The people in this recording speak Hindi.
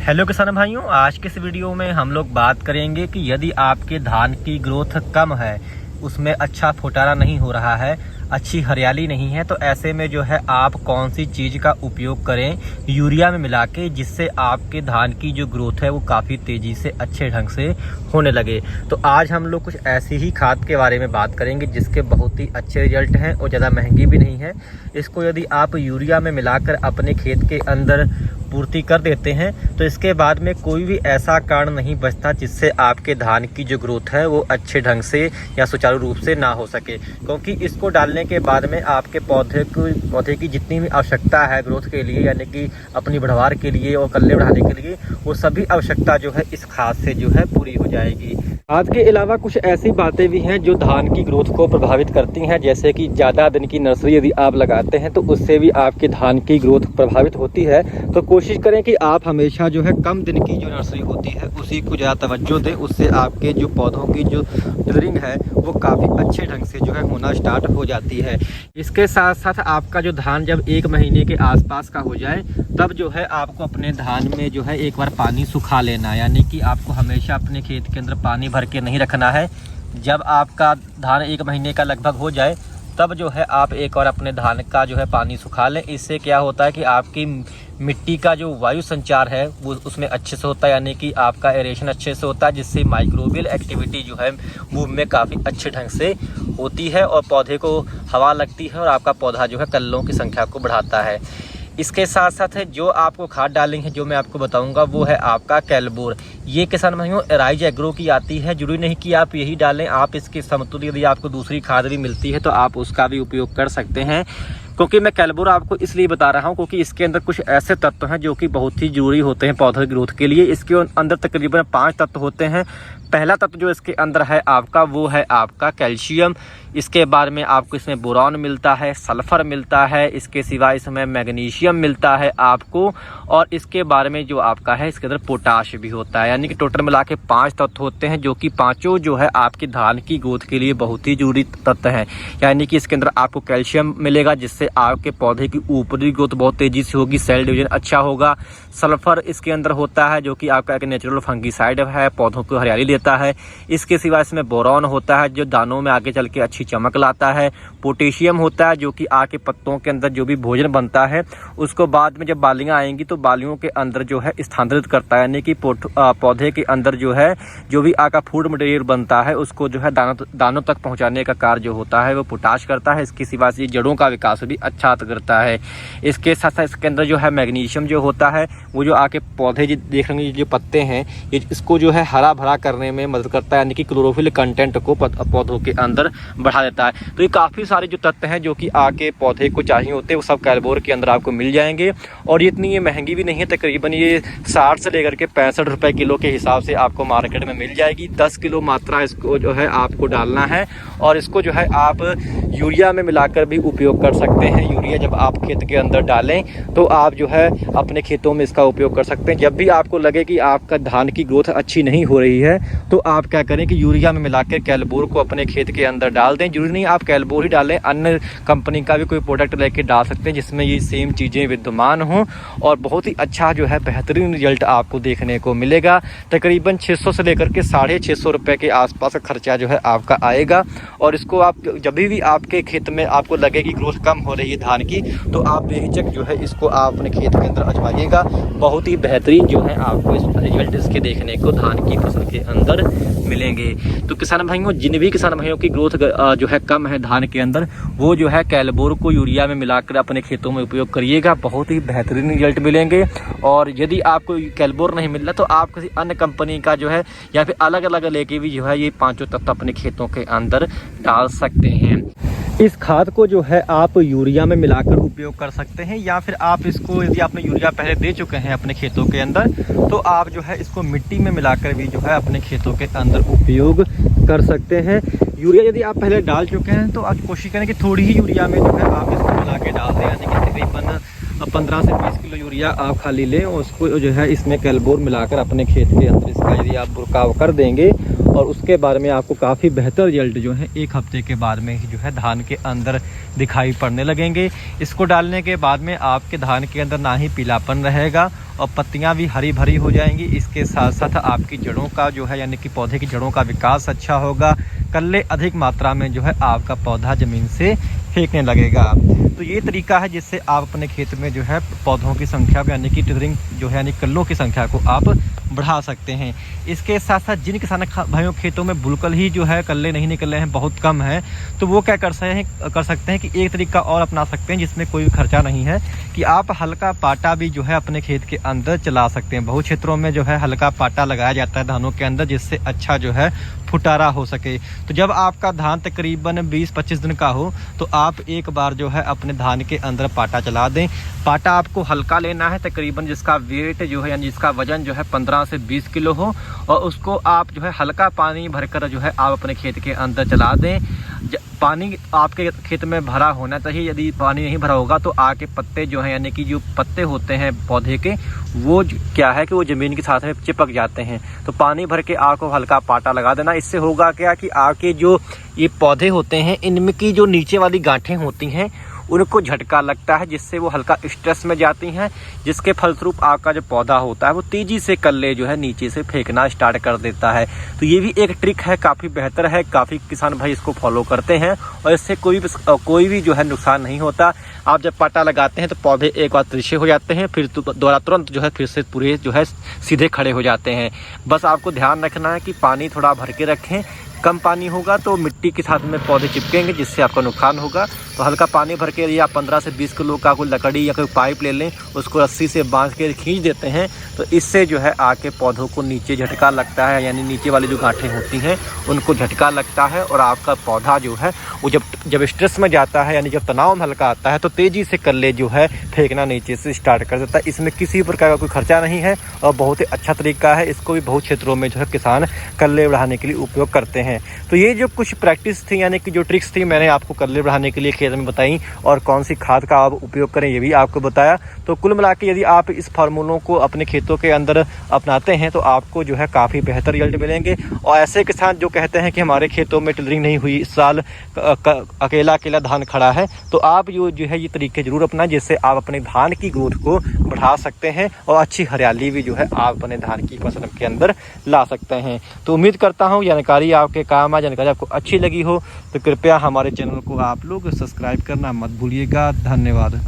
हेलो किसान भाइयों, आज के इस वीडियो में हम लोग बात करेंगे कि यदि आपके धान की ग्रोथ कम है, उसमें अच्छा फुटारा नहीं हो रहा है, अच्छी हरियाली नहीं है, तो ऐसे में जो है आप कौन सी चीज़ का उपयोग करें यूरिया में मिला के, जिससे आपके धान की जो ग्रोथ है वो काफ़ी तेज़ी से अच्छे ढंग से होने लगे। तो आज हम लोग कुछ ऐसी ही खाद के बारे में बात करेंगे जिसके बहुत ही अच्छे रिजल्ट हैं और ज़्यादा महंगी भी नहीं है। इसको यदि आप यूरिया में मिलाकर अपने खेत के अंदर पूर्ति कर देते हैं तो इसके बाद में कोई भी ऐसा कारण नहीं बचता जिससे आपके धान की जो ग्रोथ है वो अच्छे ढंग से या सुचारू रूप से ना हो सके, क्योंकि इसको डालने के बाद में आपके पौधे की जितनी भी आवश्यकता है ग्रोथ के लिए, यानी कि अपनी बढ़वार के लिए और कल्ले बढ़ाने के लिए, वो सभी आवश्यकता जो है इस खाद से जो है पूरी हो जाएगी। खाद के अलावा कुछ ऐसी बातें भी हैं जो धान की ग्रोथ को प्रभावित करती हैं, जैसे कि ज़्यादा दिन की नर्सरी यदि आप लगाते हैं तो उससे भी आपके धान की ग्रोथ प्रभावित होती है। तो कोशिश करें कि आप हमेशा जो है कम दिन की जो नर्सरी होती है उसी को ज़्यादा तवज्जो दें, उससे आपके जो पौधों की जो ग्रोइंग है वो काफ़ी अच्छे ढंग से जो है होना स्टार्ट हो जाती है। इसके साथ साथ आपका जो धान जब 1 महीने के आसपास का हो जाए तब जो है आपको अपने धान में जो है एक बार पानी सुखा लेना, यानी कि आपको हमेशा अपने खेत के अंदर पानी भर के नहीं रखना है। जब आपका धान 1 महीने का लगभग हो जाए तब जो है आप एक और अपने धान का जो है पानी सुखा लें। इससे क्या होता है कि आपकी मिट्टी का जो वायु संचार है वो उसमें अच्छे से होता है, यानी कि आपका एरेशन अच्छे से होता है, जिससे माइक्रोबियल एक्टिविटी जो है मूव में काफ़ी अच्छे ढंग से होती है और पौधे को हवा लगती है और आपका पौधा जो है कल्लों की संख्या को बढ़ाता है। इसके साथ साथ है जो आपको खाद डालेंगे, जो मैं आपको बताऊंगा, वो है आपका कैलबोर। ये किसान भाइयों राइज एग्रो की आती है, जरूरी नहीं कि आप यही डालें, आप इसके समतुल्य यदि आपको दूसरी खाद भी मिलती है तो आप उसका भी उपयोग कर सकते हैं। क्योंकि मैं कैलबोर आपको इसलिए बता रहा हूं क्योंकि इसके अंदर कुछ ऐसे तत्व हैं जो कि बहुत ही जरूरी होते हैं पौधे की ग्रोथ के लिए। इसके अंदर तकरीबन 5 तत्व होते हैं। पहला तत्व जो इसके अंदर है आपका वो है आपका कैल्शियम। इसके बाद में आपको इसमें बोरॉन मिलता है, सल्फर मिलता है, इसके सिवा इसमें मैग्नीशियम मिलता है आपको, और इसके बारे में जो आपका है इसके अंदर पोटाश भी होता है। यानी कि टोटल मिला के 5 तत्व होते हैं जो कि पाँचों जो है आपके धान की ग्रोथ के लिए बहुत ही जरूरी तत्व हैं। यानी कि इसके अंदर आपको कैल्शियम मिलेगा जिससे आपके पौधे की ऊपरी ग्रोथ बहुत तेज़ी से होगी, सेल डिवीजन अच्छा होगा। सल्फर इसके अंदर होता है जो कि आपका एक नेचुरल फंगीसाइड है, पौधों को हरियाली देता है। इसके सिवा इसमें बोरॉन होता है जो दानों में आगे चल के अच्छी चमक लाता है। पोटेशियम होता है जो कि आपके पत्तों के अंदर जो भी भोजन बनता है उसको बाद में जब बालियां आएंगी तो बालियों के अंदर जो है स्थानांतरित करता है, यानी कि पौधे के अंदर जो है जो भी आपका फूड मटेरियल बनता है उसको जो है दानों तक पहुंचाने का कार्य जो होता है वो पोटाश करता है। इसके सिवा से जड़ों का विकास भी अच्छा करता है। इसके साथ साथ इसके अंदर जो है मैग्नीशियम जो होता है वो जो आपके पौधे देख रहे हैं जो पत्ते हैं इसको जो है हरा भरा करने में मदद करता है, यानी कि क्लोरोफिल कंटेंट को पौधों के अंदर बढ़ा देता है। तो ये काफ़ी सारे जो तत्व हैं जो कि आके पौधे को चाहिए होते हैं वो सब कैलबोर के अंदर आपको मिल जाएंगे। और इतनी ये महंगी भी नहीं है, तकरीबन ये 60 से लेकर के 65 रुपये किलो के हिसाब से आपको मार्केट में मिल जाएगी। 10 किलो मात्रा इसको जो है आपको डालना है और इसको जो है आप यूरिया में मिलाकर भी उपयोग कर सकते हैं। यूरिया जब आप खेत के अंदर डालें तो आप जो है अपने खेतों में इसका उपयोग कर सकते हैं। जब भी आपको लगे कि आपका धान की ग्रोथ अच्छी नहीं हो रही है तो आप क्या करें कि यूरिया में मिलाकर कैलबोर को अपने खेत के अंदर डाल दें। जरूरी नहीं आप कैलबोर ही डालें, अन्य कंपनी का भी कोई प्रोडक्ट लेके डाल सकते हैं जिसमें ये सेम चीज़ें विद्यमान हों और बहुत ही अच्छा जो है बेहतरीन रिजल्ट आपको देखने को मिलेगा। तकरीबन 600 से लेकर के 650 रुपये के आसपास का खर्चा जो है आपका आएगा। और इसको आप जब भी आपके खेत में आपको लगे कि ग्रोथ कम हो रही है धान की तो आप बेहिचक जो है इसको आप अपने खेत के अंदर आजमाइएगा। बहुत ही बेहतरीन जो है आपको इस रिजल्ट इसके देखने को धान की फसल के अंदर मिलेंगे। तो किसान भाइयों, जिन भी किसान भाइयों की ग्रोथ जो है कम है धान के अंदर, वो जो है कैलबोर को यूरिया में मिलाकर अपने खेतों में उपयोग करिएगा, बहुत ही बेहतरीन रिजल्ट मिलेंगे। और यदि आपको कैलबोर नहीं मिल रहा तो आप किसी अन्य कंपनी का जो है या फिर अलग अलग लेके भी जो है ये 5 तत्व अपने खेतों के अंदर डाल सकते हैं। इस खाद को जो है आप यूरिया में मिलाकर उपयोग कर सकते हैं, या फिर आप इसको यदि आपने यूरिया पहले दे चुके हैं अपने खेतों के अंदर तो आप जो है इसको मिट्टी में मिलाकर भी जो है अपने खेतों के अंदर उपयोग कर सकते हैं। यूरिया यदि आप पहले डाल चुके हैं तो आप कोशिश करें कि थोड़ी ही यूरिया में जो है आप इसको मिला के डाल दें, यानी कि तकरीबन 15 से 20 किलो यूरिया आप खाली लें और उसको जो है इसमें कैलबोर मिलाकर अपने खेत के अंदर इसका यदि आप बुरकाव कर देंगे और उसके बाद में आपको काफ़ी बेहतर रिजल्ट जो है 1 हफ्ते के बाद में ही जो है धान के अंदर दिखाई पड़ने लगेंगे। इसको डालने के बाद में आपके धान के अंदर ना ही पीलापन रहेगा और पत्तियां भी हरी भरी हो जाएंगी। इसके साथ साथ आपकी जड़ों का जो है यानी कि पौधे की जड़ों का विकास अच्छा होगा। कल्ले अधिक मात्रा में जो है आपका पौधा ज़मीन से फेंकने लगेगा। तो ये तरीका है जिससे आप अपने खेत में जो है पौधों की संख्या को यानी कि टिथरिंग जो है यानी कल्लों की संख्या को आप बढ़ा सकते हैं। इसके साथ साथ जिन किसान भाइयों खेतों में बिल्कुल ही जो है कल्ले नहीं निकल रहे हैं, बहुत कम है, तो वो क्या कर सकते हैं कि एक तरीका और अपना सकते हैं जिसमें कोई खर्चा नहीं है कि आप हल्का पाटा भी जो है अपने खेत के अंदर चला सकते हैं। बहुत क्षेत्रों में जो है हल्का पाटा लगाया जाता है धानों के अंदर जिससे अच्छा जो है फुटारा हो सके। तो जब आपका धान तकरीबन 20-25 दिन का हो तो आप एक बार जो है अपने धान के अंदर पाटा चला दें। पाटा आपको हल्का लेना है, तकरीबन जिसका वेट जो है यानी जिसका वजन जो है 15 से 20 किलो हो, और उसको आप जो है हल्का पानी भरकर जो है आप अपने खेत के अंदर चला दें। पानी आपके खेत में भरा होना चाहिए। यदि पानी नहीं भरा होगा तो आके पत्ते जो हैं यानी कि जो पत्ते होते हैं पौधे के वो क्या है कि वो ज़मीन के साथ में चिपक जाते हैं। तो पानी भर के आपको हल्का पाटा लगा देना। इससे होगा क्या कि आपके जो ये पौधे होते हैं इनमें की जो नीचे वाली गांठें होती हैं उनको झटका लगता है जिससे वो हल्का स्ट्रेस में जाती हैं, जिसके फलस्वरूप आपका जो पौधा होता है वो तेज़ी से कल्ले जो है नीचे से फेंकना स्टार्ट कर देता है। तो ये भी एक ट्रिक है, काफ़ी बेहतर है, काफ़ी किसान भाई इसको फॉलो करते हैं और इससे कोई भी जो है नुकसान नहीं होता। आप जब पाटा लगाते हैं तो पौधे एक बार तिरछे हो जाते हैं, फिर दोबारा तुरंत जो है फिर से पूरे जो है सीधे खड़े हो जाते हैं। बस आपको ध्यान रखना है कि पानी थोड़ा भर के रखें। कम पानी होगा तो मिट्टी के साथ में पौधे चिपकेंगे जिससे आपका नुकसान होगा। तो हल्का पानी भर के या 15 से 20 किलो का कोई लकड़ी या कोई पाइप ले लें, उसको रस्सी से बांध के खींच देते हैं तो इससे जो है आके पौधों को नीचे झटका लगता है, यानी नीचे वाली जो गांठें होती हैं उनको झटका लगता है और आपका पौधा जो है वो जब स्ट्रेस में जाता है यानी जब तनाव में हल्का आता है तो तेज़ी से कल्ले जो है फेंकना नीचे से स्टार्ट कर देता है। इसमें किसी प्रकार का कोई खर्चा नहीं है और बहुत ही अच्छा तरीका है। इसको भी बहुत क्षेत्रों में जो है किसान कल्ले बढ़ाने के लिए उपयोग करते हैं। तो ये जो कुछ प्रैक्टिस थी यानी कि जो ट्रिक्स थी मैंने आपको कल्ले बढ़ाने के लिए खेत में बताई और कौन सी खाद का आप उपयोग करें ये भी आपको बताया। तो कुल मिला के यदि आप इस फार्मूलों को अपने खेतों के अंदर अपनाते हैं तो आपको जो है काफ़ी बेहतर रिजल्ट मिलेंगे। और ऐसे किसान जो कहते हैं कि हमारे खेतों में टिलरिंग नहीं हुई, इस साल अकेला धान खड़ा है, तो आप जो है ये तरीके ज़रूर अपनाएं जिससे आप अपने धान की ग्रोथ को बढ़ा सकते हैं और अच्छी हरियाली भी जो है आप अपने धान की फसल के अंदर ला सकते हैं। तो उम्मीद करता हूँ जानकारी आपके काम आ, जानकारी आपको अच्छी लगी हो तो कृपया हमारे चैनल को आप लोग सब्सक्राइब करना मत भूलिएगा। धन्यवाद।